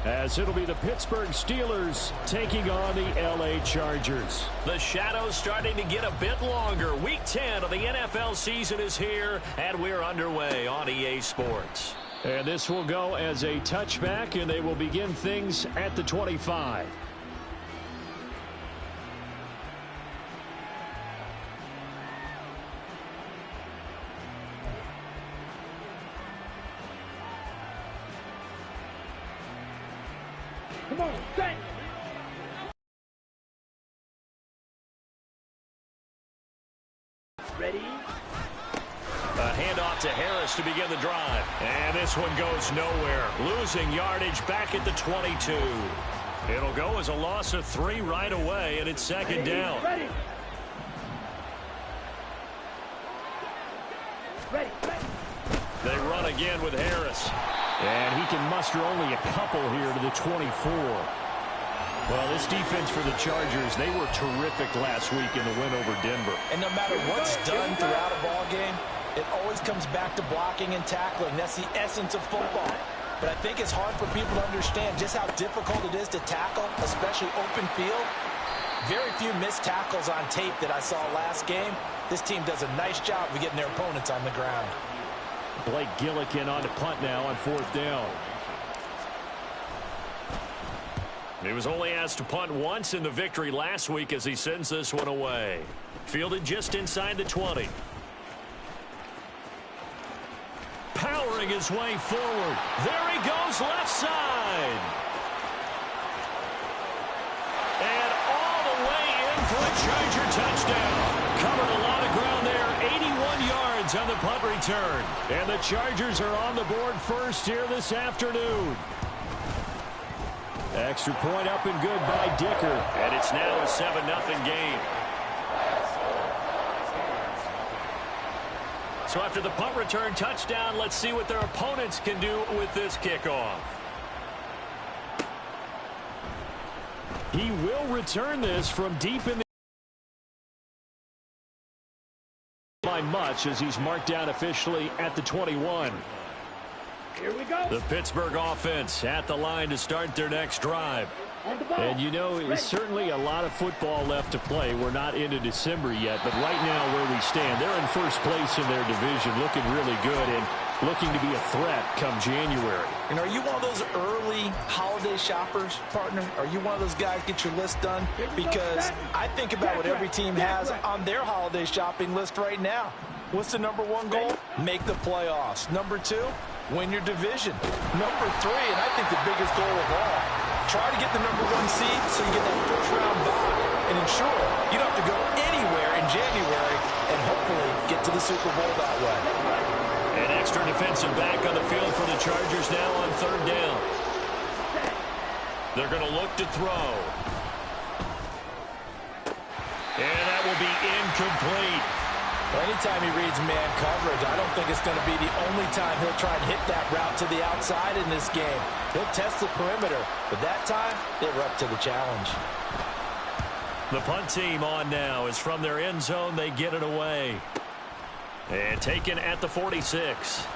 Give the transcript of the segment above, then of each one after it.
as it'll be the Pittsburgh Steelers taking on the LA Chargers. The shadow's starting to get a bit longer. Week 10 of the NFL season is here, and we're underway on EA Sports. And this will go as a touchback, and they will begin things at the 25. Come on, bang! Ready? A handoff to Harris to begin the drive. And this one goes nowhere. Losing yardage back at the 22. It'll go as a loss of 3 right away, and it's second down. Ready. Ready. Ready. They run again with Harris. And he can muster only a couple here to the 24. Well, this defense for the Chargers, they were terrific last week in the win over Denver. And no matter what's done throughout a ball game, it always comes back to blocking and tackling. That's the essence of football. But I think it's hard for people to understand just how difficult it is to tackle, especially open field. Very few missed tackles on tape that I saw last game. This team does a nice job of getting their opponents on the ground. Blake Gillikin on to punt now on 4th down. He was only asked to punt once in the victory last week as he sends this one away. Fielded just inside the 20. Powering his way forward. There he goes, left side. And all the way in for a Charger touchdown. Covered a lot of ground there. 81 yards on the punt return. And the Chargers are on the board first here this afternoon. Extra point up and good by Dicker. And it's now a 7-0 game. So after the punt return touchdown, let's see what their opponents can do with this kickoff. He will return this from deep in the by much as he's marked down officially at the 21. Here we go. The Pittsburgh offense at the line to start their next drive. And you know, it's certainly a lot of football left to play. We're not into December yet, but right now where we stand, they're in first place in their division, looking really good and looking to be a threat come January. And are you one of those early holiday shoppers, partner? Are you one of those guys get your list done? Because I think about what every team has on their holiday shopping list right now. What's the number 1 goal? Make the playoffs. Number 2, win your division. Number 3, and I think the biggest goal of all, try to get the number 1 seed so you get that first-round bye and ensure you don't have to go anywhere in January and hopefully get to the Super Bowl that way. An extra defensive back on the field for the Chargers now on 3rd down. They're going to look to throw. And that will be incomplete. Well, anytime he reads man coverage, I don't think it's going to be the only time he'll try and hit that route to the outside in this game. He'll test the perimeter, but that time, they were up to the challenge. The punt team on now is from their end zone. They get it away. And taken at the 46.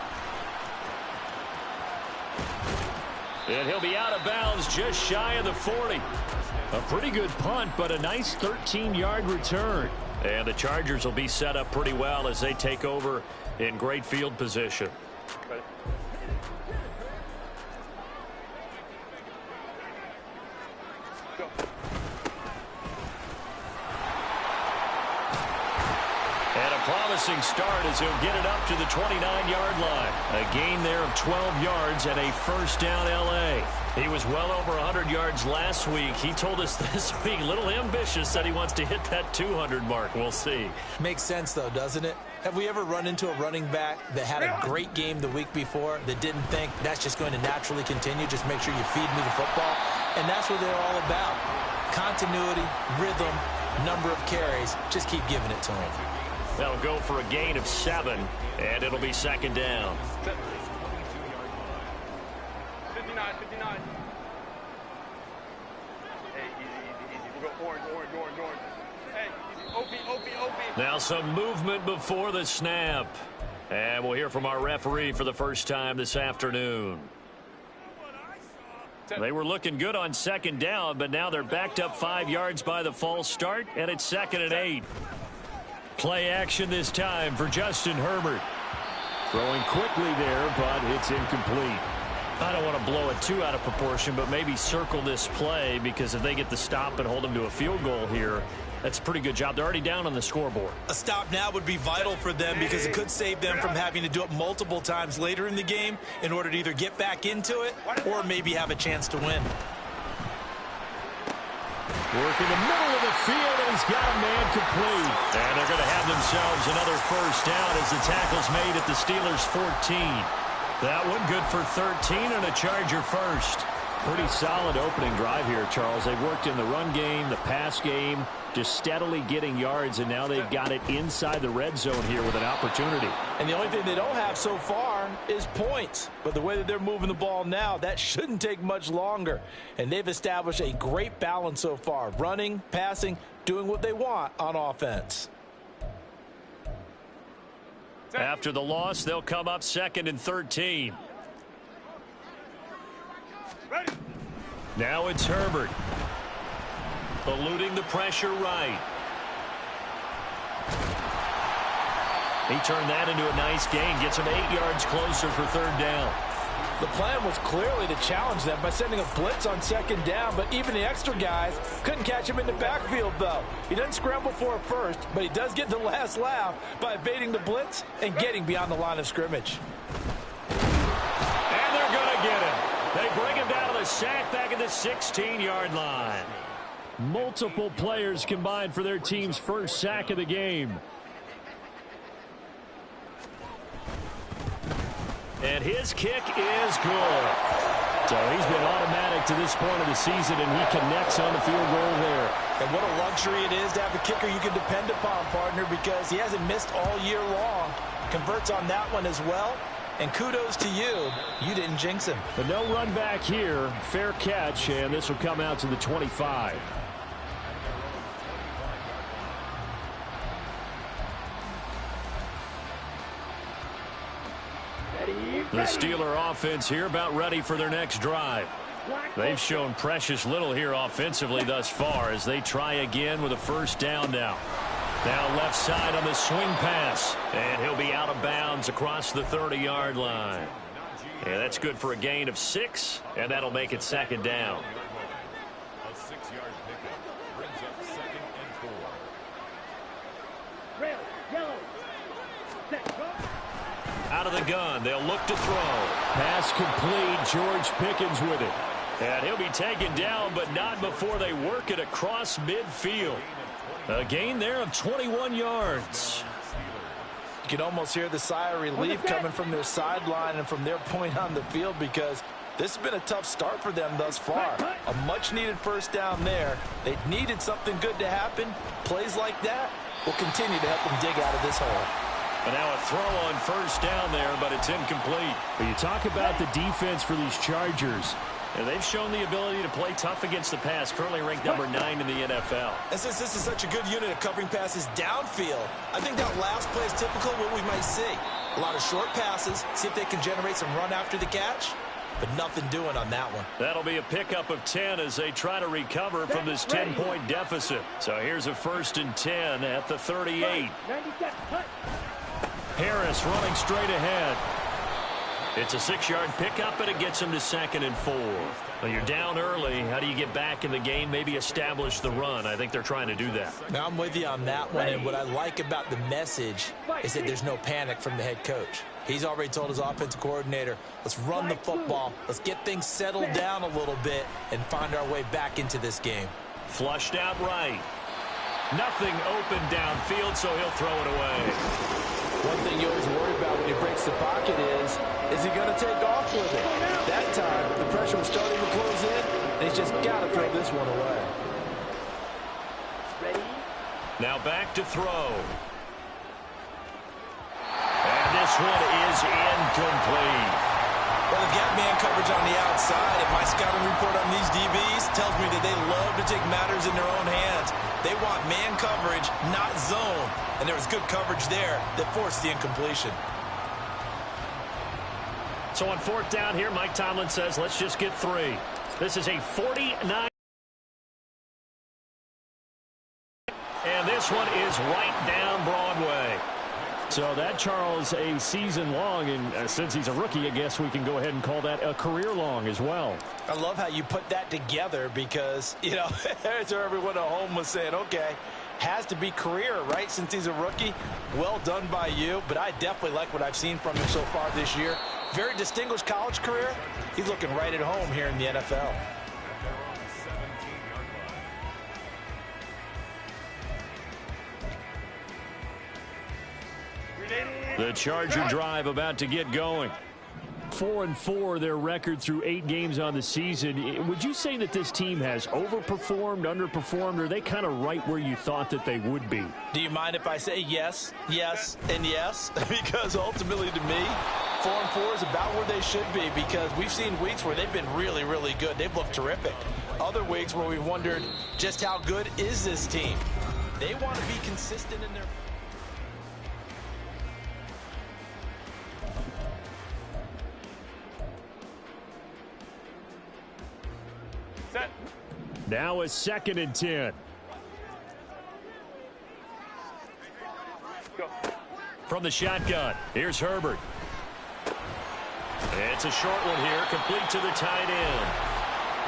And he'll be out of bounds just shy of the 40. A pretty good punt, but a nice 13-yard return. And the Chargers will be set up pretty well as they take over in great field position. And a promising start as he'll get it up to the 29-yard line. A gain there of 12 yards and a first down L.A. He was well over 100 yards last week. He told us this week, a little ambitious, that he wants to hit that 200 mark. We'll see. Makes sense, though, doesn't it? Have we ever run into a running back that had a great game the week before that didn't think that's just going to naturally continue? Just make sure you feed me the football. And that's what they're all about. Continuity, rhythm, number of carries. Just keep giving it to him. That'll go for a gain of 7, and it'll be second down. 59. Hey, easy. We'll go orange. Hey, easy. OP. Now some movement before the snap. And we'll hear from our referee for the first time this afternoon. They were looking good on second down, but now they're backed up 5 yards by the false start, and it's 2nd and 8. Play action this time for Justin Herbert. Throwing quickly there, but it's incomplete. I don't want to blow it too out of proportion, but maybe circle this play, because if they get the stop and hold them to a field goal here, that's a pretty good job. They're already down on the scoreboard. A stop now would be vital for them because it could save them from having to do it multiple times later in the game in order to either get back into it or maybe have a chance to win. Work in the middle of the field, and he's got a man complete. And they're going to have themselves another first down as the tackle's made at the Steelers' 14. That one good for 13 and a Charger first. Pretty solid opening drive here, Charles. They've worked in the run game, the pass game, just steadily getting yards, and now they've got it inside the red zone here with an opportunity. And the only thing they don't have so far is points. But the way that they're moving the ball now, that shouldn't take much longer. And they've established a great balance so far. Running, passing, doing what they want on offense. After the loss, they'll come up 2nd and 13. Now it's Herbert. Eluding the pressure right. He turned that into a nice gain. Gets him 8 yards closer for 3rd down. The plan was clearly to challenge them by sending a blitz on 2nd down, but even the extra guys couldn't catch him in the backfield, though. He doesn't scramble for it first, but he does get the last laugh by evading the blitz and getting beyond the line of scrimmage. And they're going to get him. They bring him down to the sack back at the 16-yard line. Multiple players combined for their team's first sack of the game. And his kick is good. So he's been automatic to this point of the season, and he connects on the field goal there. And what a luxury it is to have a kicker you can depend upon, partner, because he hasn't missed all year long. Converts on that one as well. And kudos to you. You didn't jinx him. But no run back here. Fair catch, and this will come out to the 25. The Steeler offense here about ready for their next drive. They've shown precious little here offensively thus far as they try again with a first down now. Now left side on the swing pass. And he'll be out of bounds across the 30-yard line. Yeah, that's good for a gain of 6, and that'll make it 2nd down. A 6-yard pickup brings up 2nd and 4. Red, yellow, set, go. Out of the gun, they'll look to throw. Pass complete. George Pickens with it. And he'll be taken down, but not before they work it across midfield. A gain there of 21 yards. You can almost hear the sigh of relief coming from their sideline and from their point on the field because this has been a tough start for them thus far. A much-needed first down there. They needed something good to happen. Plays like that will continue to help them dig out of this hole. And now a throw on first down there, but it's incomplete. But you talk about the defense for these Chargers. And they've shown the ability to play tough against the pass, currently ranked number 9 in the NFL. And since this is such a good unit of covering passes downfield, I think that last play is typical of what we might see. A lot of short passes, see if they can generate some run after the catch, but nothing doing on that one. That'll be a pickup of 10 as they try to recover from this 10-point deficit. So here's a 1st and 10 at the 38. Harris running straight ahead. It's a 6-yard pickup, and it gets him to 2nd and 4. Well, you're down early. How do you get back in the game, maybe establish the run? I think they're trying to do that. Now, I'm with you on that one, and what I like about the message is that there's no panic from the head coach. He's already told his offensive coordinator, let's run the football, let's get things settled down a little bit, and find our way back into this game. Flushed out right. Nothing open downfield, so he'll throw it away. One thing you always worry about when he breaks the pocket is he going to take off with it? That time, the pressure was starting to close in, and he's just got to throw this one away. Ready? Now back to throw. And this one is incomplete. Well, they've got man coverage on the outside, and my scouting report on these DBs tells me that they love to take matters in their own hands. They want man coverage, not zone. And there was good coverage there that forced the incompletion. So on 4th down here, Mike Tomlin says, let's just get 3. This is a 49. And this one is right down Broadway. So that, Charles, a season long, and since he's a rookie, I guess we can go ahead and call that a career long as well. I love how you put that together because, you know, so everyone at home was saying, okay, has to be career, right, since he's a rookie. Well done by you, but I definitely like what I've seen from him so far this year. Very distinguished college career. He's looking right at home here in the NFL. The Charger drive about to get going. 4-4 their record through 8 games on the season. Would you say that this team has overperformed, underperformed, or are they kind of right where you thought that they would be? Do you mind if I say yes, yes, and yes? Because ultimately to me, 4-4 is about where they should be because we've seen weeks where they've been really, really good. They've looked terrific. Other weeks where we've wondered just how good is this team. They want to be consistent in their... Set. Now a 2nd and 10. Go. From the shotgun, here's Herbert. It's a short one here, complete to the tight end.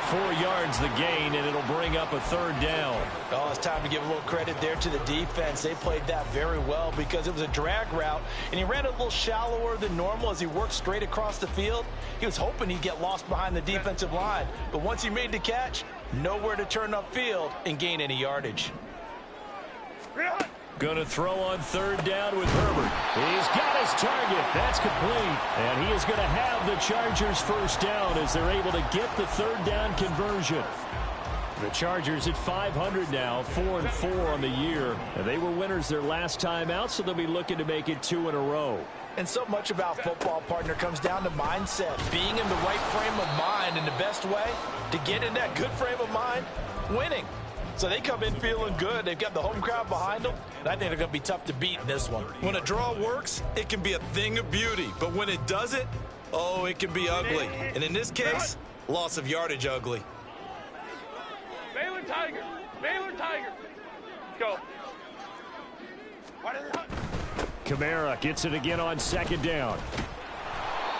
4 yards the gain, and it'll bring up a 3rd down. Oh, it's time to give a little credit there to the defense. They played that very well because it was a drag route, and he ran a little shallower than normal as he worked straight across the field. He was hoping he'd get lost behind the defensive line, but once he made the catch, nowhere to turn upfield and gain any yardage. Going to throw on 3rd down with Herbert. He's got his target. That's complete. And he is going to have the Chargers 1st down as they're able to get the 3rd down conversion. The Chargers at 500 now, 4-4 on the year. And they were winners their last time out, so they'll be looking to make it 2 in a row. And so much about football, partner, comes down to mindset. Being in the right frame of mind, and the best way to get in that good frame of mind, winning. So they come in feeling good. They've got the home crowd behind them, and I think they're going to be tough to beat in this one. When a draw works, it can be a thing of beauty. But when it doesn't, oh, it can be ugly. And in this case, loss of yardage ugly. Baylor Tiger. Baylor Tiger. Go. Kamara gets it again on 2nd down.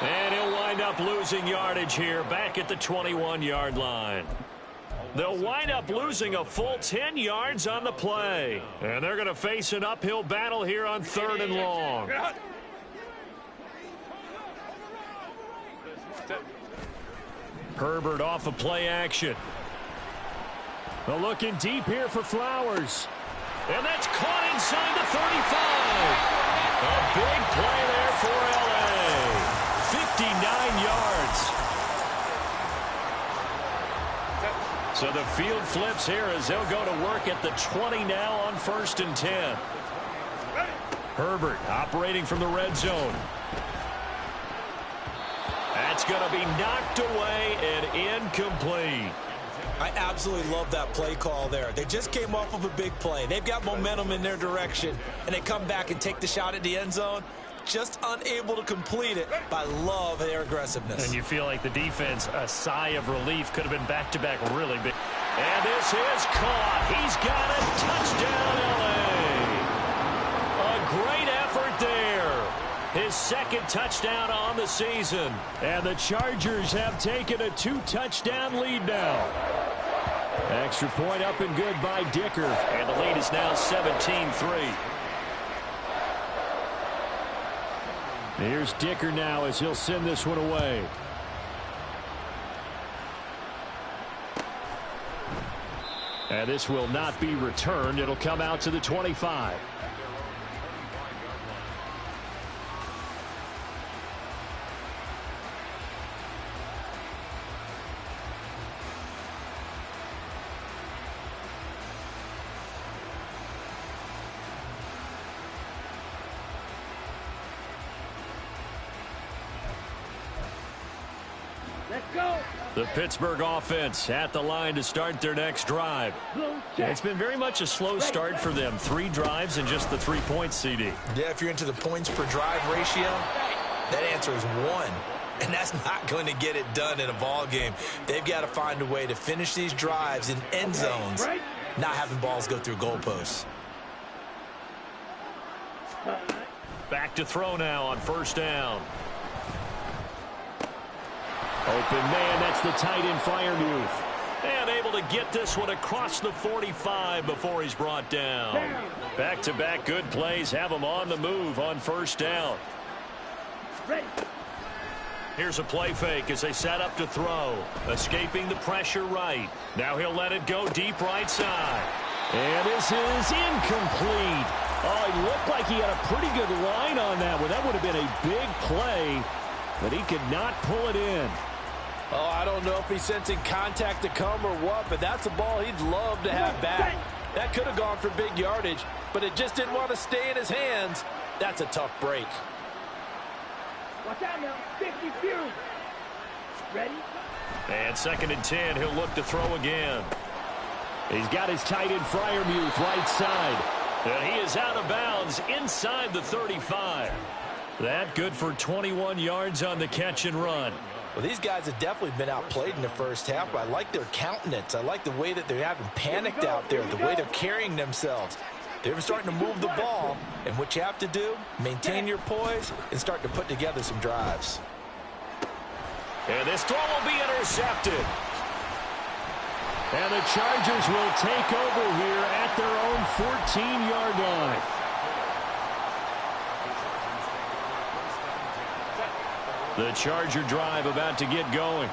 And he'll wind up losing yardage here back at the 21-yard line. They'll wind up losing a full 10 yards on the play. And they're going to face an uphill battle here on 3rd and long. Herbert off of play action. They're looking deep here for Flowers. And that's caught inside the 35. A big play there for L.A. 59 yards. So the field flips here as they'll go to work at the 20 now on 1st and 10. Herbert operating from the red zone. That's going to be knocked away and incomplete. I absolutely love that play call there. They just came off of a big play. They've got momentum in their direction, and they come back and take the shot at the end zone. Just unable to complete it, but I love their aggressiveness. And you feel like the defense, a sigh of relief, could have been back-to-back really big. And this is caught. He's got a touchdown, L.A. A great effort there. His 2nd touchdown on the season. And the Chargers have taken a 2-touchdown lead now. Extra point up and good by Dicker. And the lead is now 17-3. Here's Dicker now as he'll send this one away. And this will not be returned. It'll come out to the 25. The Pittsburgh offense at the line to start their next drive. Yeah, it's been very much a slow start for them. 3 drives and just the 3 points, CD. Yeah, if you're into the points per drive ratio, that answer is 1. and that's not going to get it done in a ball game. They've got to find a way to finish these drives in end zones, not having balls go through goalposts. Back to throw now on first down. Open man, that's the tight end Freiermuth. And able to get this one across the 45 before he's brought down. Back-to-back good plays have him on the move on first down. Here's a play fake as they set up to throw. Escaping the pressure right. Now he'll let it go deep right side. And this is incomplete. Oh, he looked like he had a pretty good line on that one. That would have been a big play, but he could not pull it in. Oh, I don't know if he's sensing contact to come or what, but that's a ball he'd love to have back. That could have gone for big yardage, but it just didn't want to stay in his hands. That's a tough break. Watch out now. 50 few. Ready? And 2nd and 10, he'll look to throw again. He's got his tight end Freiermuth right side. And he is out of bounds inside the 35. That good for 21 yards on the catch and run. Well, these guys have definitely been outplayed in the first half, but I like their countenance. I like the way that they haven't panicked out there, the way they're carrying themselves. They're starting to move the ball, and what you have to do, maintain your poise and start to put together some drives. And this throw will be intercepted. And the Chargers will take over here at their own 14-yard line. The Charger drive about to get going.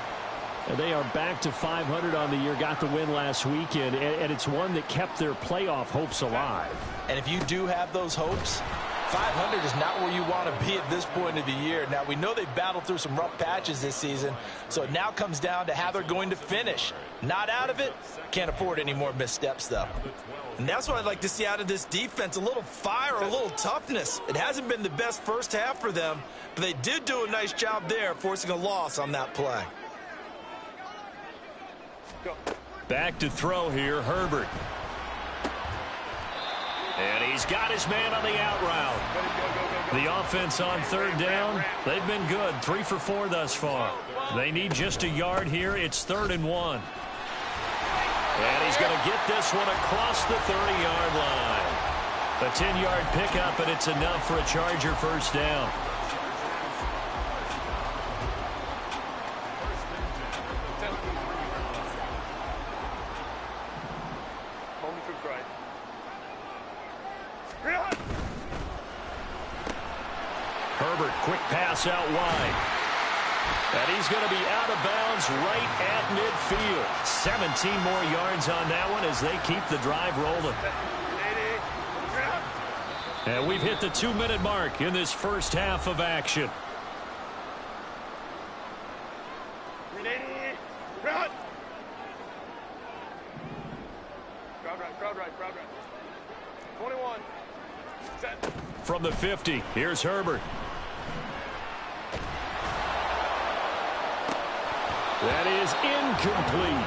And they are back to 500 on the year, got the win last weekend, and it's one that kept their playoff hopes alive. And if you do have those hopes, 500 is not where you want to be at this point of the year. Now, we know they've battled through some rough patches this season, so it now comes down to how they're going to finish. Not out of it. Can't afford any more missteps, though. And that's what I'd like to see out of this defense, a little fire, a little toughness. It hasn't been the best first half for them, but they did do a nice job there, forcing a loss on that play. Back to throw here, Herbert. And he's got his man on the out route. The offense on third down, they've been good. 3 for 4 thus far. They need just a yard here. It's 3rd and 1. And he's going to get this one across the 30-yard line. A 10-yard pickup, and it's enough for a Charger first down. Herbert, quick pass out wide. And he's going to be out of bounds right at midfield. 17 more yards on that one as they keep the drive rolling. And we've hit the 2-minute mark in this first half of action. Crowd right. 21. Set. From the 50, here's Herbert. That is incomplete.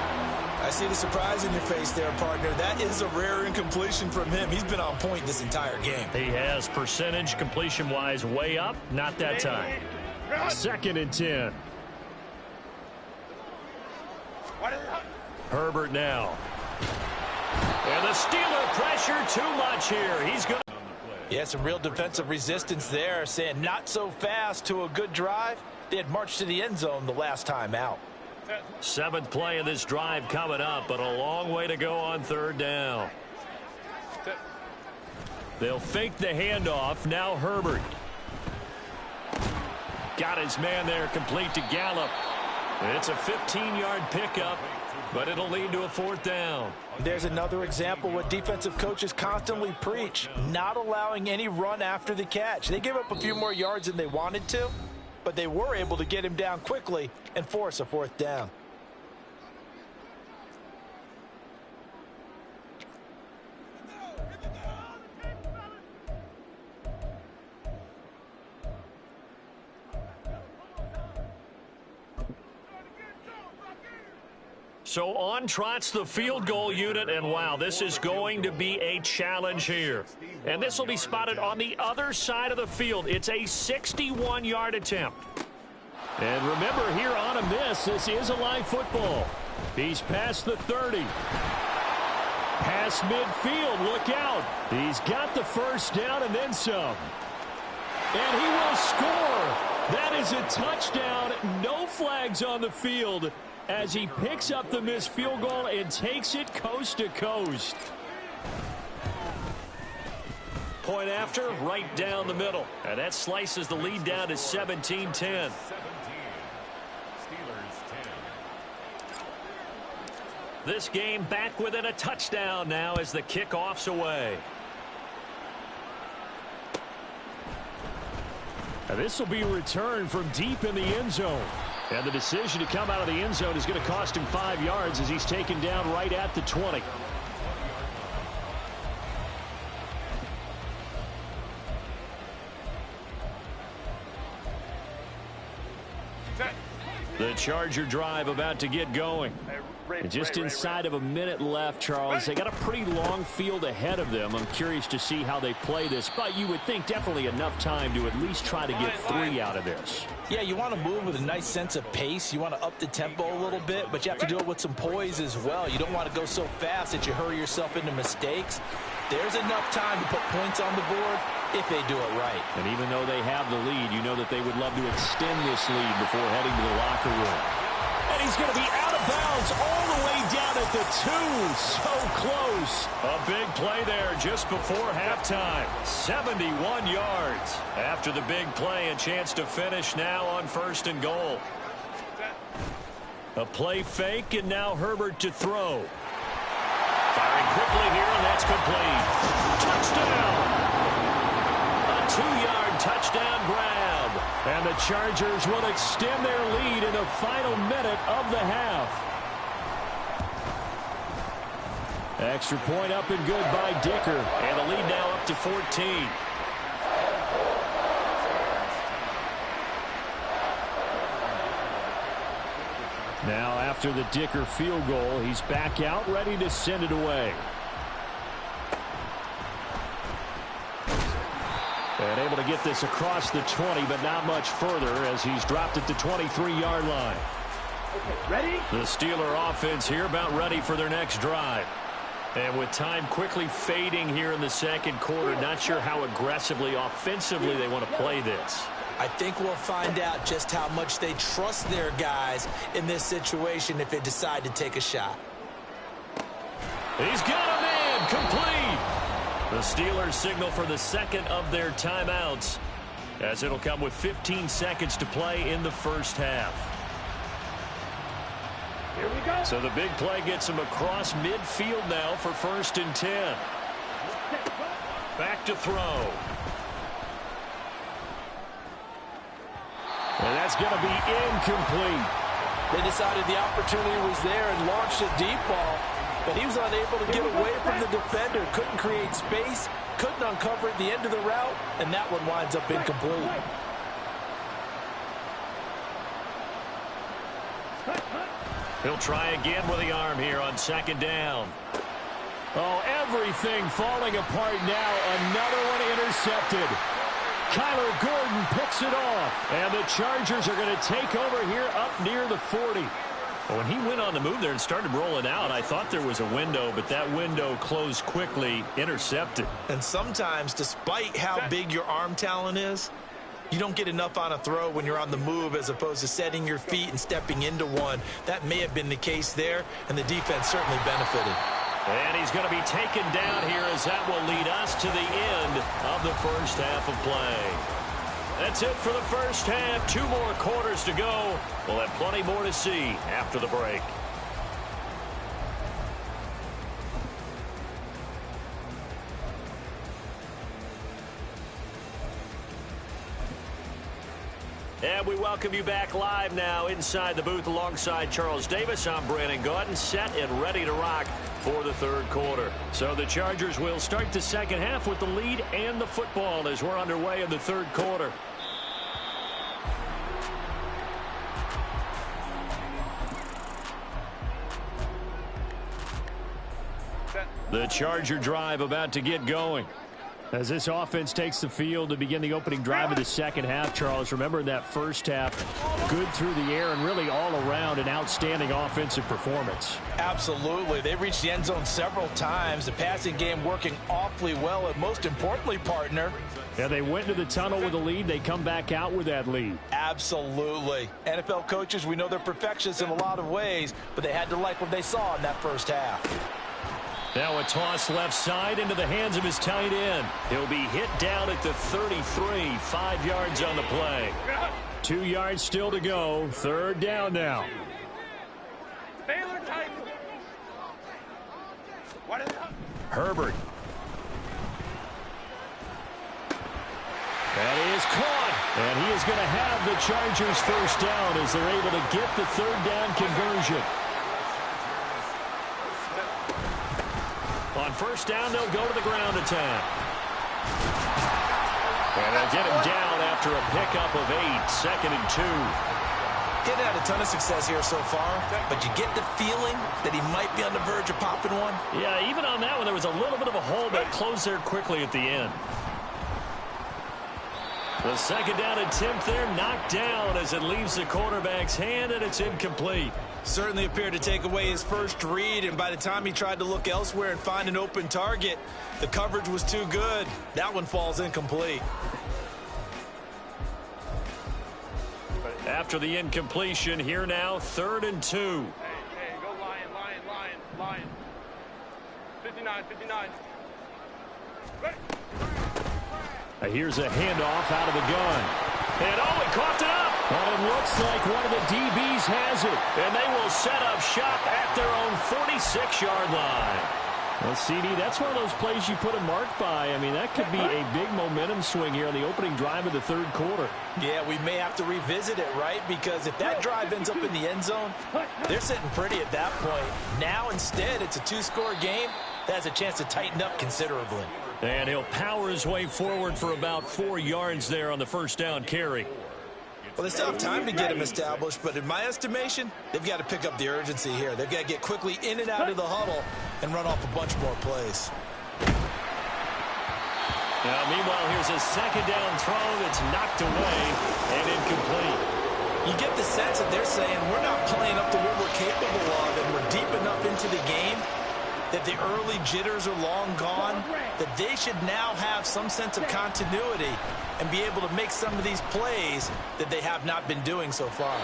I see the surprise in your face there, partner. That is a rare incompletion from him. He's been on point this entire game. He has percentage completion-wise way up. Not that time. 2nd and 10. Herbert now. And the Steeler pressure too much here. He's going to... Yeah, some real defensive resistance there, saying not so fast to a good drive. They had marched to the end zone the last time out. 7th play of this drive coming up, but a long way to go on 3rd down. They'll fake the handoff. Now Herbert. Got his man there, complete to Gallup. It's a 15-yard pickup, but it'll lead to a 4th down. There's another example what defensive coaches constantly preach, not allowing any run after the catch. They gave up a few more yards than they wanted to, but they were able to get him down quickly and force a 4th down. So on trots the field goal unit, and wow, this is going to be a challenge here. And this will be spotted on the other side of the field. It's a 61-yard attempt. And remember, here on a miss, this is a live football. He's past the 30. Past midfield, look out. He's got the first down and then some. And he will score. That is a touchdown. No flags on the field as he picks up the missed field goal and takes it coast to coast. Point after, right down the middle. And that slices the lead down to 17-10. 17. Steelers 10. This game back within a touchdown now as the kickoff's away. And this will be a return from deep in the end zone. And the decision to come out of the end zone is going to cost him 5 yards as he's taken down right at the 20. The Charger drive about to get going. And just inside of a minute left, Charles. They got a pretty long field ahead of them. I'm curious to see how they play this, but you would think definitely enough time to at least try to get 3 out of this. Yeah, you want to move with a nice sense of pace. You want to up the tempo a little bit, but you have to do it with some poise as well. You don't want to go so fast that you hurry yourself into mistakes. There's enough time to put points on the board if they do it right. And even though they have the lead, you know that they would love to extend this lead before heading to the locker room. And he's going to be out of bounds all the way down at the 2. So close. A big play there just before halftime. 71 yards. After the big play, a chance to finish now on 1st and goal. A play fake, and now Herbert to throw. Firing quickly here, and that's complete. Touchdown! A 2-yard touchdown grab. And the Chargers will extend their lead in the final minute of the half. Extra point up and good by Dicker. And the lead now up to 14. Now after the Dicker field goal, he's back out, ready to send it away. And able to get this across the 20, but not much further as he's dropped at the 23-yard line. Okay, ready? The Steeler offense here about ready for their next drive. And with time quickly fading here in the second quarter, not sure how aggressively, offensively they want to play this. I think we'll find out just how much they trust their guys in this situation if they decide to take a shot. He's got a man, complete. The Steelers signal for the second of their timeouts, as it'll come with 15 seconds to play in the first half. Here we go. So the big play gets him across midfield now for 1st and 10. Back to throw. And that's going to be incomplete. They decided the opportunity was there and launched a deep ball, but he was unable to get away from the defender, couldn't create space, couldn't uncover at the end of the route, and that one winds up incomplete. He'll try again with the arm here on 2nd down. Oh, everything falling apart now. Another one intercepted. Kyler Gordon picks it off. And the Chargers are going to take over here up near the 40. When he went on the move there and started rolling out, I thought there was a window, but that window closed quickly, intercepted. And sometimes, despite how big your arm talent is, you don't get enough on a throw when you're on the move as opposed to setting your feet and stepping into one. That may have been the case there, and the defense certainly benefited. And he's going to be taken down here as that will lead us to the end of the first half of play. That's it for the first half. 2 more quarters to go. We'll have plenty more to see after the break. And we welcome you back live now inside the booth alongside Charles Davis. I'm Brandon Gaudin, set and ready to rock for the third quarter. So the Chargers will start the second half with the lead and the football as we're underway in the third quarter. The Charger drive about to get going. As this offense takes the field to begin the opening drive of the second half, Charles, remember in that first half, good through the air and really all around an outstanding offensive performance. Absolutely. They reached the end zone several times. The passing game working awfully well, and most importantly, partner. Yeah, they went to the tunnel with a lead. They come back out with that lead. Absolutely. NFL coaches, we know they're perfectionists in a lot of ways, but they had to like what they saw in that first half. Now a toss left side into the hands of his tight end. He'll be hit down at the 33, 5 yards on the play. 2 yards still to go. Third down now. Herbert. That is caught. And he is going to have the Chargers first down as they're able to get the third down conversion. On first down, they'll go to the ground attack. And they'll get him down after a pickup of 8, second and 2. He's had a ton of success here so far, but you get the feeling that he might be on the verge of popping one. Yeah, even on that one, there was a little bit of a hole, but it closed there quickly at the end. The second down attempt there knocked down as it leaves the quarterback's hand, and it's incomplete. Certainly appeared to take away his first read, and by the time he tried to look elsewhere and find an open target, the coverage was too good. That one falls incomplete. After the incompletion, here now, 3rd and 2. Hey, go Lion. 59. Ready. Here's a handoff out of the gun. And he coughed it up. And it looks like one of the DBs has it. And they will set up shop at their own 46-yard line. Well, CD, that's one of those plays you put a mark by. I mean, that could be a big momentum swing here on the opening drive of the third quarter. Yeah, we may have to revisit it, right? Because if that drive ends up in the end zone, they're sitting pretty at that point. Now, instead, it's a 2-score game. That has a chance to tighten up considerably. And he'll power his way forward for about 4 yards there on the first down carry. Well, they still have time to get him established, but in my estimation, they've got to pick up the urgency here. They've got to get quickly in and out of the huddle and run off a bunch more plays. Now, meanwhile, here's a second down throw that's knocked away and incomplete. You get the sense that they're saying we're not playing up to what we're capable of, and we're deep enough into the game that the early jitters are long gone, that they should now have some sense of continuity and be able to make some of these plays that they have not been doing so far.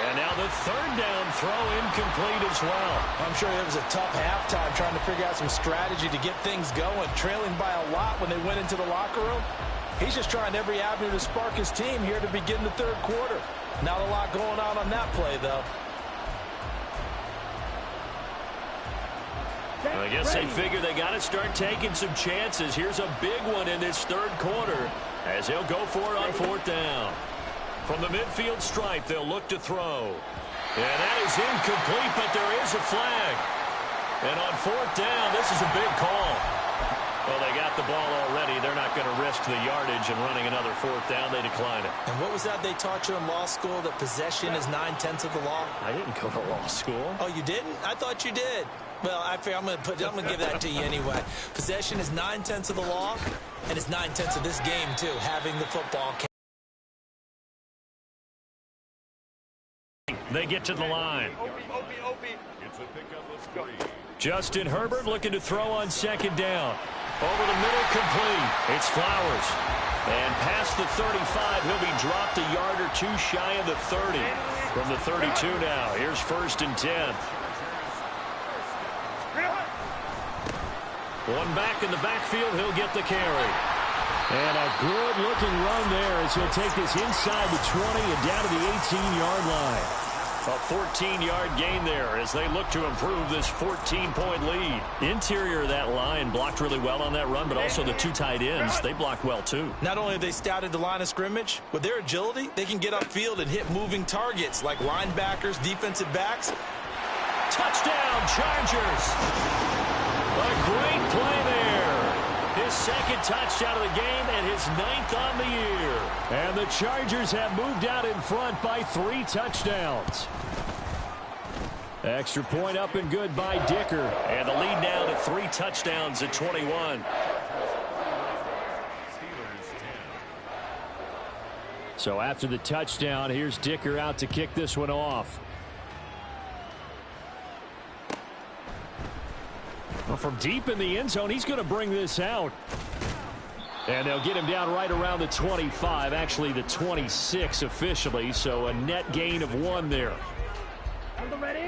And now the third down throw incomplete as well. I'm sure it was a tough halftime trying to figure out some strategy to get things going, trailing by a lot when they went into the locker room. He's just trying every avenue to spark his team here to begin the third quarter. Not a lot going on that play, though. I guess they figure they got to start taking some chances. Here's a big one in this third quarter as they'll go for it on fourth down. From the midfield stripe, they'll look to throw. And that is incomplete, but there is a flag. And on fourth down, this is a big call. Well, they got the ball already. They're not going to risk the yardage and running another fourth down. They decline it. And what was that they taught you in law school, that possession is 9/10 of the law? I didn't go to law school. Oh, you didn't? I thought you did. Well, I'm going to give that to you anyway. Possession is 9/10 of the law, and it's 9/10 of this game, too, having the football. They get to the line. It's a pickup of 3. Justin Herbert looking to throw on second down. Over the middle, complete. It's Flowers. And past the 35, he'll be dropped a yard or two shy of the 30. From the 32 now, here's 1st and 10. One back in the backfield, he'll get the carry. And a good-looking run there as he'll take this inside the 20 and down to the 18-yard line. A 14-yard gain there as they look to improve this 14-point lead. Interior of that line blocked really well on that run, but also the 2 tight ends, they blocked well too. Not only have they scouted the line of scrimmage, with their agility, they can get upfield and hit moving targets like linebackers, defensive backs. Touchdown, Chargers! A great play there. His second touchdown of the game and his 9th on the year. And the Chargers have moved out in front by 3 touchdowns. Extra point up and good by Dicker. And the lead now to 3 touchdowns at 21. So after the touchdown, here's Dicker out to kick this one off. Well, from deep in the end zone, he's going to bring this out. And they'll get him down right around the 25, actually the 26 officially, so a net gain of 1 there.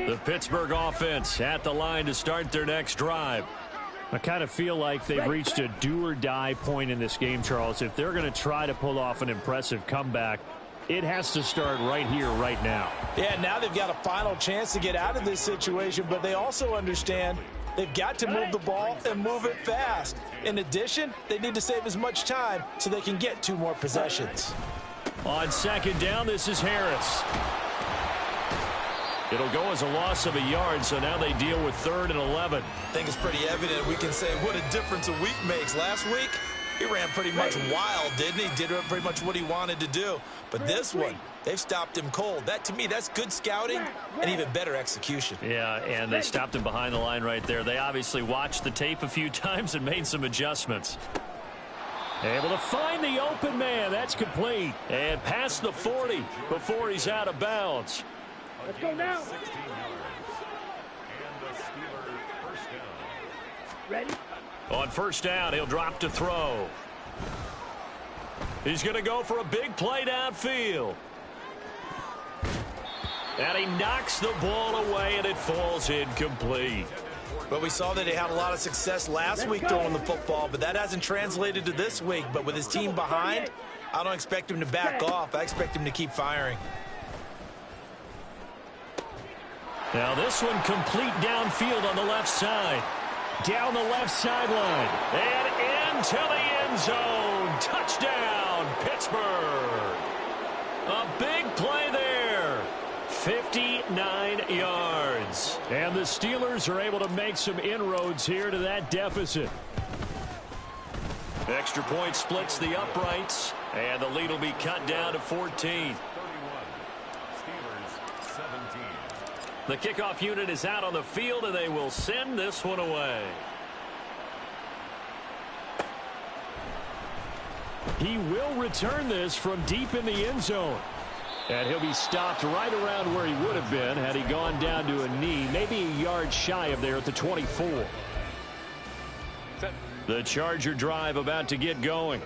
The Pittsburgh offense at the line to start their next drive. I kind of feel like they've reached a do-or-die point in this game, Charles. If they're going to try to pull off an impressive comeback, it has to start right here, right now. Yeah, now they've got a final chance to get out of this situation, but they also understand they've got to move the ball and move it fast. In addition, they need to save as much time so they can get 2 more possessions. On second down, this is Harris. It'll go as a loss of a yard, so now they deal with 3rd and 11. I think it's pretty evident we can say what a difference a week makes. Last week, he ran pretty much wild, didn't he? Did pretty much what he wanted to do. But this one, they've stopped him cold. That, to me, that's good scouting and even better execution. Yeah, and they stopped him behind the line right there. They obviously watched the tape a few times and made some adjustments. Able to find the open man. That's complete. And past the 40 before he's out of bounds. Let's go now. 16 yards. And the Steelers first down. Ready? On first down, he'll drop to throw. He's going to go for a big play downfield. And he knocks the ball away, and it falls incomplete. But we saw that he had a lot of success last week throwing the football, but that hasn't translated to this week. But with his team behind, I don't expect him to back off. I expect him to keep firing. Now this one complete downfield on the left side. Down the left sideline. And into the end zone. Touchdown, Pittsburgh. A big play there. 59 yards. And the Steelers are able to make some inroads here to that deficit. Extra point splits the uprights. And the lead will be cut down to 14. The kickoff unit is out on the field, and they will send this one away. He will return this from deep in the end zone. And he'll be stopped right around where he would have been had he gone down to a knee, maybe a yard shy of there at the 24. The Charger drive about to get going.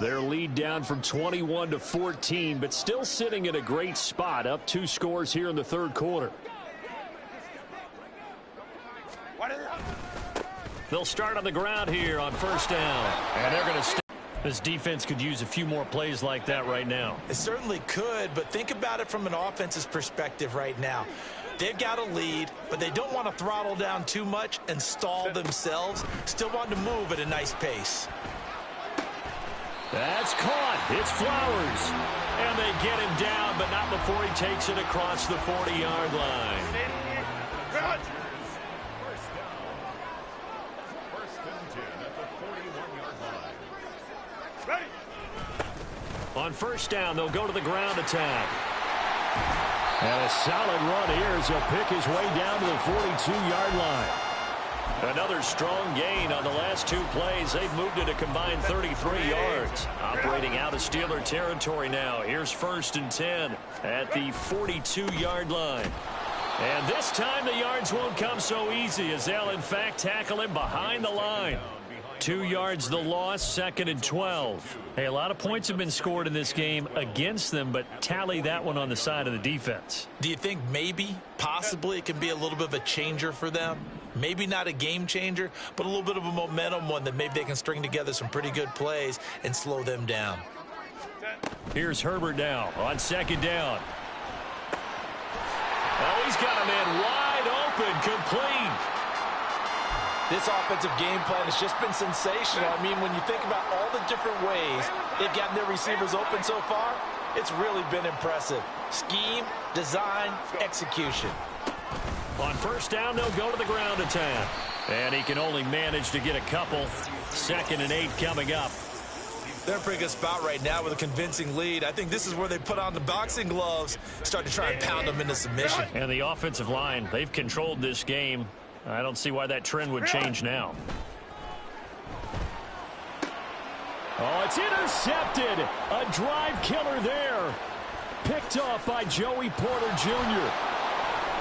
Their lead down from 21 to 14, but still sitting in a great spot, up 2 scores here in the 3rd quarter. They'll start on the ground here on first down. And they're going to stay. This defense could use a few more plays like that right now. It certainly could, but think about it from an offense's perspective right now. They've got a lead, but they don't want to throttle down too much and stall themselves. Still want to move at a nice pace. That's caught. It's Flowers. And they get him down, but not before he takes it across the 40-yard line. On first down, they'll go to the ground attack. And a solid run here as he'll pick his way down to the 42-yard line. Another strong gain on the last 2 plays. They've moved it a combined 33 yards. Operating out of Steeler territory now. Here's 1st and 10 at the 42-yard line. And this time the yards won't come so easy as they'll, in fact, tackle him behind the line. 2 yards the loss, 2nd and 12. Hey, a lot of points have been scored in this game against them, but tally that one on the side of the defense. Do you think maybe, possibly, it can be a little bit of a changer for them? Maybe not a game changer, but a little bit of a momentum one that maybe they can string together some pretty good plays and slow them down. Here's Herbert now on 2nd down. Oh, he's got a man wide open, complete. This offensive game plan has just been sensational. I mean, when you think about all the different ways they've gotten their receivers open so far, it's really been impressive. Scheme, design, execution. On first down, they'll go to the ground attack. And he can only manage to get a couple. 2nd and 8 coming up. They're in a pretty good spot right now with a convincing lead. I think this is where they put on the boxing gloves, start to try and pound them into submission. And the offensive line, they've controlled this game. I don't see why that trend would change now. Oh, it's intercepted. A drive killer there. Picked off by Joey Porter Jr.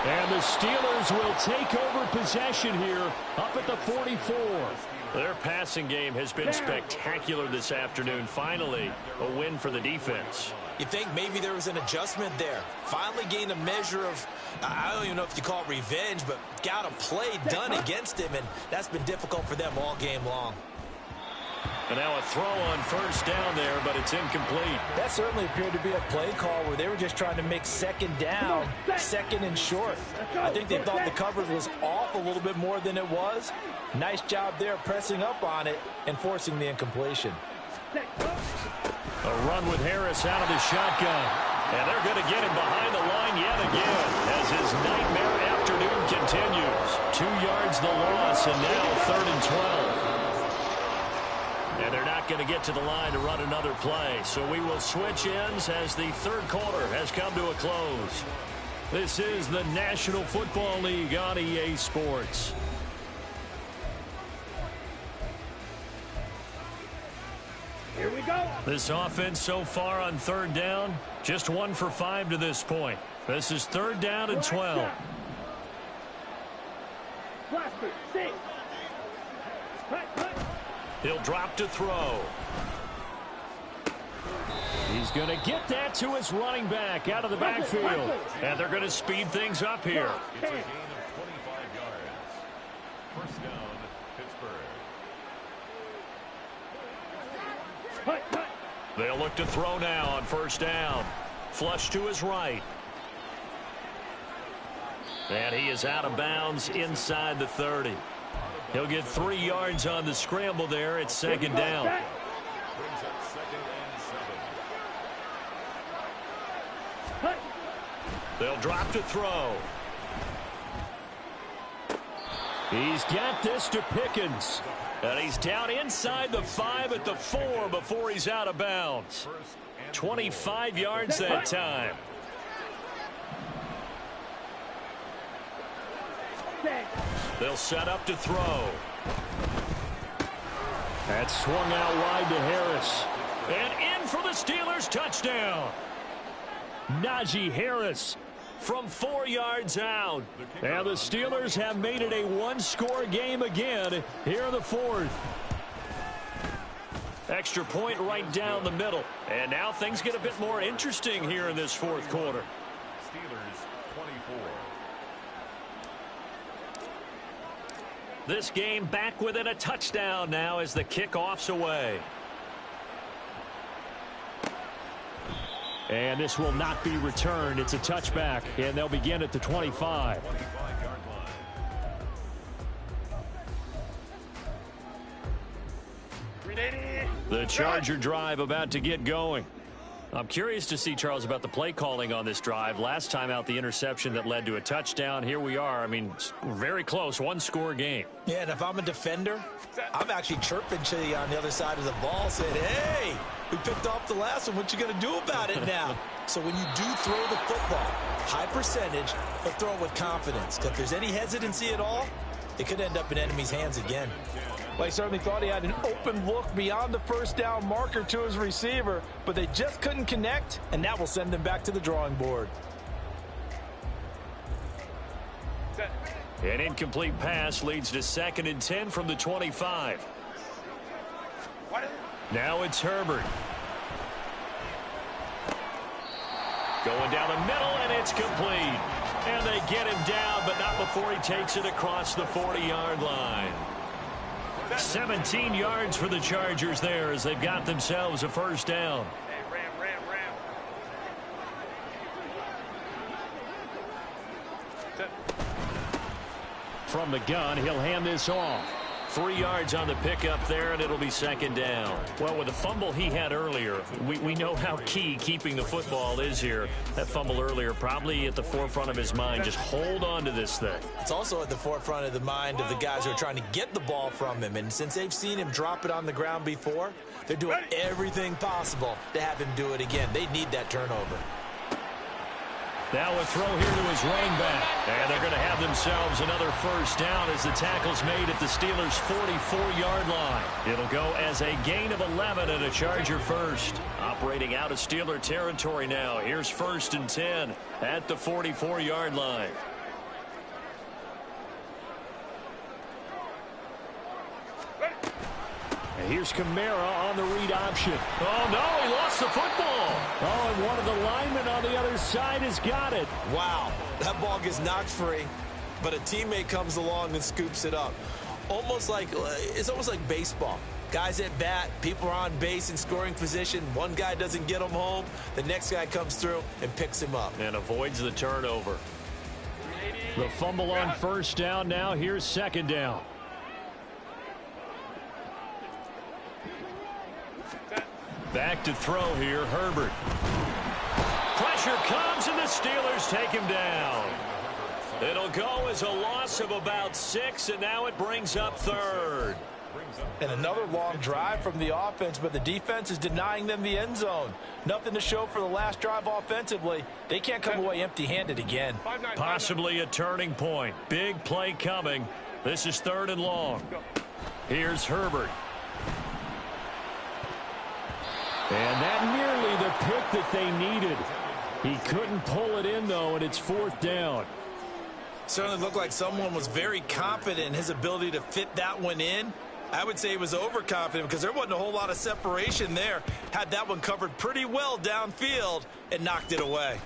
And the Steelers will take over possession here up at the 44. Their passing game has been spectacular this afternoon. Finally, a win for the defense. You think maybe there was an adjustment there. Finally gained a measure of, I don't even know if you call it revenge, but got a play done against him, and that's been difficult for them all game long. And now a throw on first down there, but it's incomplete. That certainly appeared to be a play call where they were just trying to make second down, second and short. I think they thought the coverage was off a little bit more than it was. Nice job there pressing up on it and forcing the incompletion. A run with Harris out of the shotgun. And they're going to get him behind the line yet again as his nightmare afternoon continues. 2 yards the loss, and now 3rd and 12. And they're not going to get to the line to run another play. So we will switch ends as the third quarter has come to a close. This is the National Football League on EA Sports. Here we go. This offense so far on 3rd down, just 1 for 5 to this point. This is 3rd down and 12. Blaster, stay. He'll drop to throw. He's going to get that to his running back out of the backfield. And they're going to speed things up here. It's a gain of 25 yards. First down, Pittsburgh. They'll look to throw now on first down. Flush to his right. And he is out of bounds inside the 30. He'll get 3 yards on the scramble there. It's 2nd down. Brings up 2nd and 7. They'll drop to throw. He's got this to Pickens. And he's down inside the 5 at the 4 before he's out of bounds. 25 yards that time. They'll set up to throw. That swung out wide to Harris. And in for the Steelers touchdown. Najee Harris From 4 yards out. And the Steelers have made it a one-score game again here in the 4th. Extra point right down the middle. And now things get a bit more interesting here in this 4th quarter. Steelers 24. This game back within a touchdown now as the kickoff's away. And this will not be returned. It's a touchback, and they'll begin at the 25. 25-yard line. The Charger drive about to get going. I'm curious to see, Charles, about the play calling on this drive. Last time out, the interception that led to a touchdown. Here we are. I mean, very close, one-score game. Yeah, and if I'm a defender, I'm actually chirping to you on the other side of the ball, saying, hey, we picked off the last one. What you going to do about it now? So when you do throw the football, high percentage, but throw it with confidence. Because if there's any hesitancy at all, it could end up in enemy's hands again. Well, he certainly thought he had an open look beyond the first down marker to his receiver, but they just couldn't connect, and that will send them back to the drawing board. An incomplete pass leads to 2nd and 10 from the 25. Now it's Herbert. Going down the middle, and it's complete. And they get him down, but not before he takes it across the 40-yard line. 17 yards for the Chargers there as they've got themselves a first down. Hey, ram. From the gun, he'll hand this off. 3 yards on the pickup there, and it'll be 2nd down. Well, with the fumble he had earlier, we know how key keeping the football is here. That fumble earlier probably at the forefront of his mind. Just hold on to this thing. It's also at the forefront of the mind of the guys who are trying to get the ball from him. And since they've seen him drop it on the ground before, they're doing everything possible to have him do it again. They need that turnover. Now a throw here to his running back. And they're going to have themselves another first down as the tackle's made at the Steelers' 44-yard line. It'll go as a gain of 11 and a Charger first. Operating out of Steeler territory now. Here's 1st and 10 at the 44-yard line. And here's Kamara on the read option. Oh, no, he lost the football. Oh, and one of the linemen on the other side has got it. Wow, that ball gets knocked free, but a teammate comes along and scoops it up. It's almost like baseball. Guys at bat, people are on base in scoring position. One guy doesn't get him home. The next guy comes through and picks him up. And avoids the turnover. The fumble on first down now. Here's 2nd down. Back to throw here, Herbert. Pressure comes, and the Steelers take him down. It'll go as a loss of about 6, and now it brings up 3rd. And another long drive from the offense, but the defense is denying them the end zone. Nothing to show for the last drive offensively. They can't come away empty-handed again. Possibly a turning point. Big play coming. This is 3rd and long. Here's Herbert. And that nearly the pick that they needed. He couldn't pull it in, though, and it's 4th down. Certainly looked like someone was very confident in his ability to fit that one in. I would say he was overconfident because there wasn't a whole lot of separation there. Had that one covered pretty well downfield and knocked it away.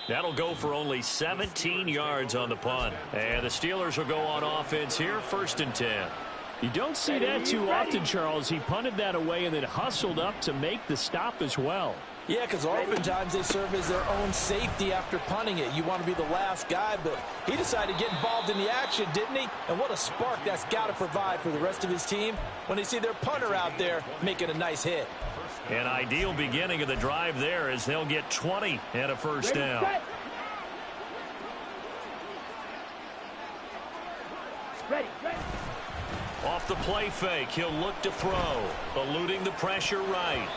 That'll go for only 17 yards on the punt. And the Steelers will go on offense here, 1st and 10. You don't see that too often, Charles. He punted that away and then hustled up to make the stop as well. Yeah, because oftentimes they serve as their own safety after punting it. You want to be the last guy, but he decided to get involved in the action, didn't he? And what a spark that's got to provide for the rest of his team when they see their punter out there making a nice hit. An ideal beginning of the drive there as they'll get 20 and a first down. Ready. Off the play fake, he'll look to throw, eluding the pressure right.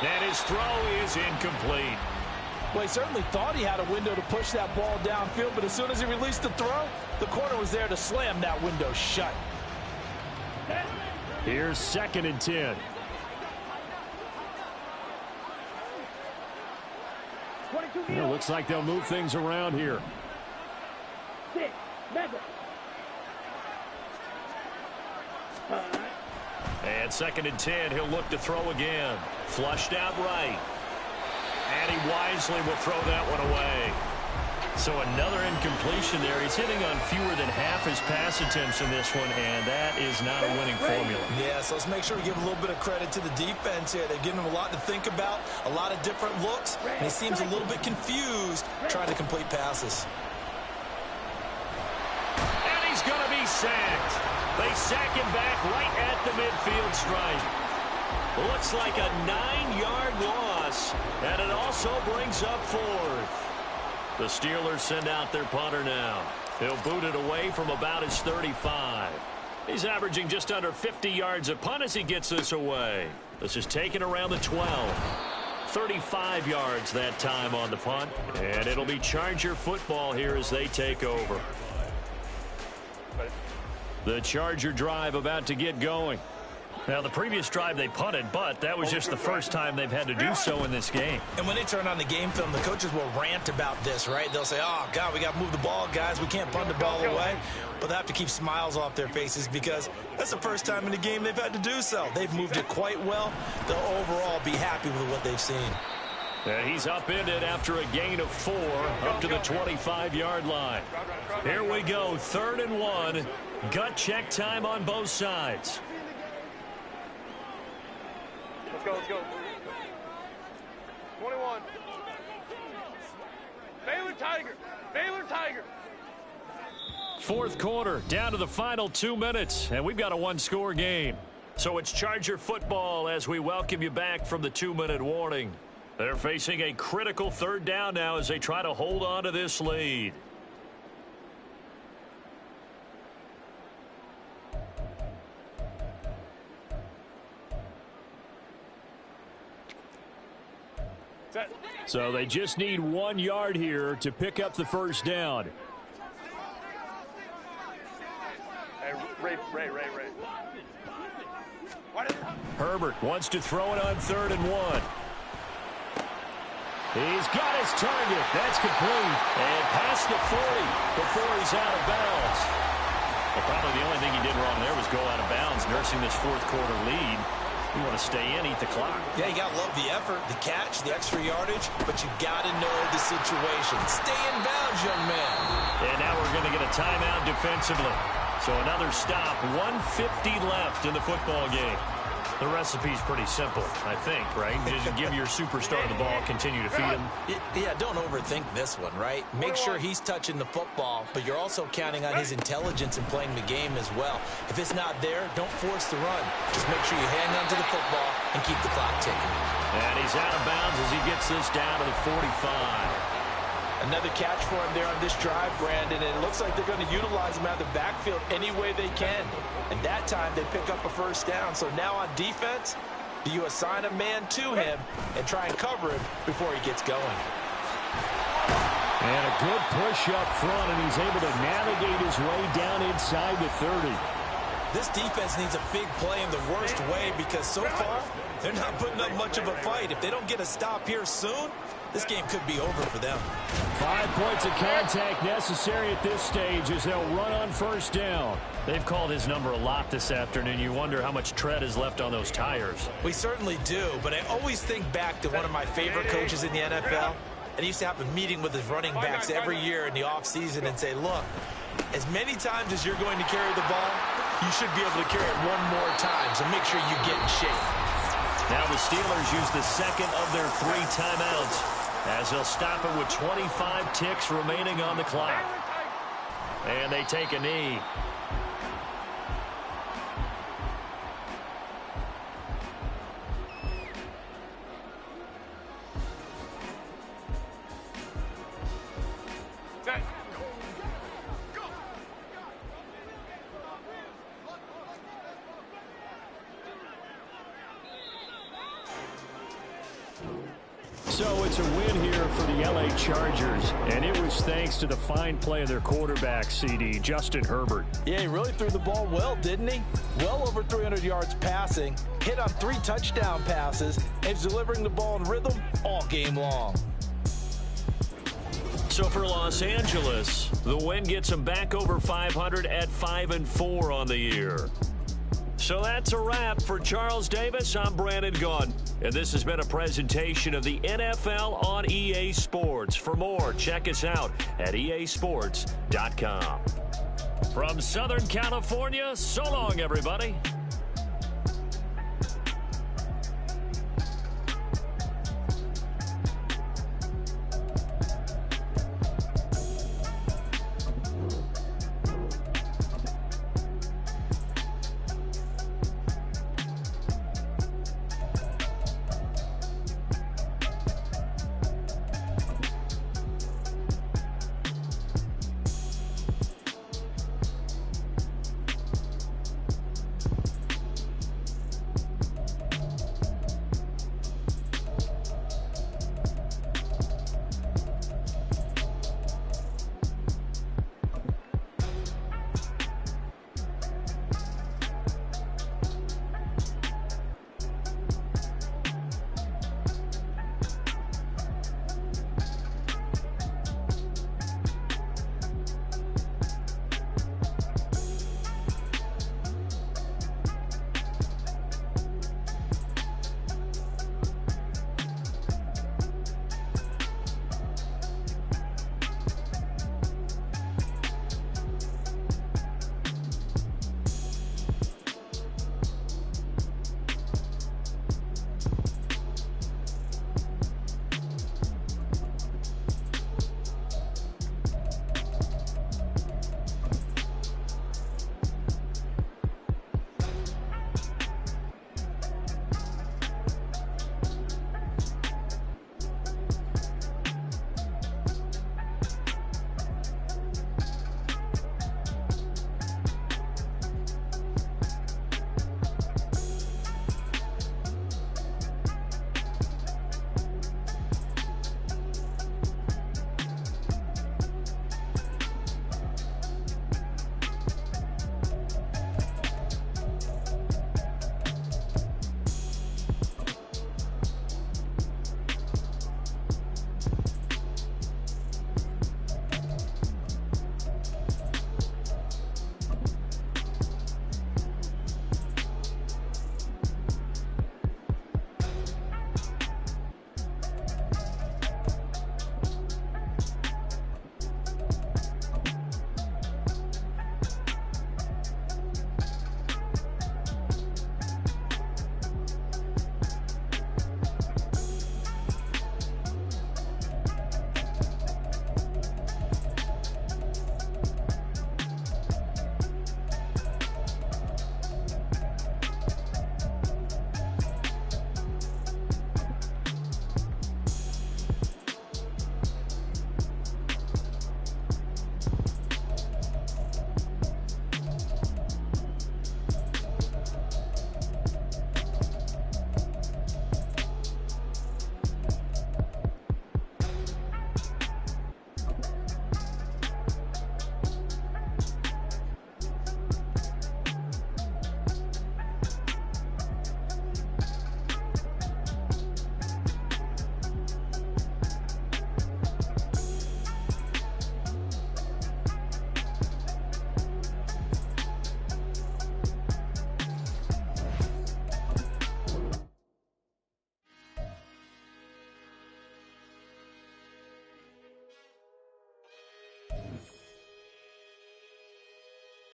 And his throw is incomplete. Well, he certainly thought he had a window to push that ball downfield, but as soon as he released the throw, the corner was there to slam that window shut. Here's 2nd and 10. It looks like they'll move things around here. 6, Madden. And 2nd and 10, he'll look to throw again. Flushed out right. And he wisely will throw that one away. So another incompletion there. He's hitting on fewer than half his pass attempts in this one, and that is not a winning formula. Yeah, so let's make sure we give a little bit of credit to the defense here. They're giving him a lot to think about, a lot of different looks, and he seems a little bit confused trying to complete passes. And he's going to be sacked. They sack him back right at the midfield stripe. Looks like a 9-yard loss, and it also brings up 4th. The Steelers send out their punter now. He'll boot it away from about his 35. He's averaging just under 50 yards a punt as he gets this away. This is taken around the 12. 35 yards that time on the punt, and it'll be Charger football here as they take over. The Charger drive about to get going. Now, the previous drive they punted, but that was just the first time they've had to do so in this game. And when they turn on the game film, the coaches will rant about this, right? They'll say, oh, God, we got to move the ball, guys. We can't punt the ball away. But they have to keep smiles off their faces because that's the first time in the game they've had to do so. They've moved it quite well. They'll overall be happy with what they've seen. And he's upended after a gain of 4 up to the 25-yard line. Here we go, 3rd and 1. Gut check time on both sides. Let's go. 21. Baylor Tiger. 4th quarter, down to the final 2 minutes, and we've got a 1-score game. So it's Charger football as we welcome you back from the 2-minute warning. They're facing a critical 3rd down now as they try to hold on to this lead. So they just need 1 yard here to pick up the first down. Hey, Ray. Herbert wants to throw it on 3rd and 1. He's got his target. That's complete. And past the 40 before he's out of bounds. Well, probably the only thing he did wrong there was go out of bounds, nursing this fourth quarter lead. You want to stay in, eat the clock. Yeah, you got to love the effort, the catch, the extra yardage, but you got to know the situation. Stay in bounds, young man. And now we're going to get a timeout defensively. So another stop, 1:50 left in the football game. The recipe's pretty simple, I think, right? Just give your superstar the ball, continue to feed him. Yeah, don't overthink this one, right? Make sure he's touching the football, but you're also counting on his intelligence in playing the game as well. If it's not there, don't force the run. Just make sure you hang on to the football and keep the clock ticking. And he's out of bounds as he gets this down to the 45. Another catch for him there on this drive, Brandon, and it looks like they're going to utilize him out of the backfield any way they can. And that time they pick up a first down. So now on defense, do you assign a man to him and try and cover him before he gets going? And a good push up front, and he's able to navigate his way down inside the 30. This defense needs a big play in the worst way because so far they're not putting up much of a fight. If they don't get a stop here soon, this game could be over for them. 5 points of contact necessary at this stage as they'll run on first down. They've called his number a lot this afternoon. You wonder how much tread is left on those tires. We certainly do, but I always think back to one of my favorite coaches in the NFL. And he used to have a meeting with his running backs every year in the offseason and say, look, as many times as you're going to carry the ball, you should be able to carry it one more time, so make sure you get in shape. Now the Steelers use the second of their 3 timeouts as they'll stop it with 25 ticks remaining on the clock. And they take a knee. So it's a win here for the LA Chargers, and it was thanks to the fine play of their quarterback, CD, Justin Herbert. Yeah, he really threw the ball well, didn't he? Well over 300 yards passing, hit on 3 touchdown passes, and he's delivering the ball in rhythm all game long. So for Los Angeles, the win gets them back over 500 at 5-4 on the year. So that's a wrap for Charles Davis. I'm Brandon Gaudin, and this has been a presentation of the NFL on EA Sports. For more, check us out at easports.com. From Southern California, so long, everybody.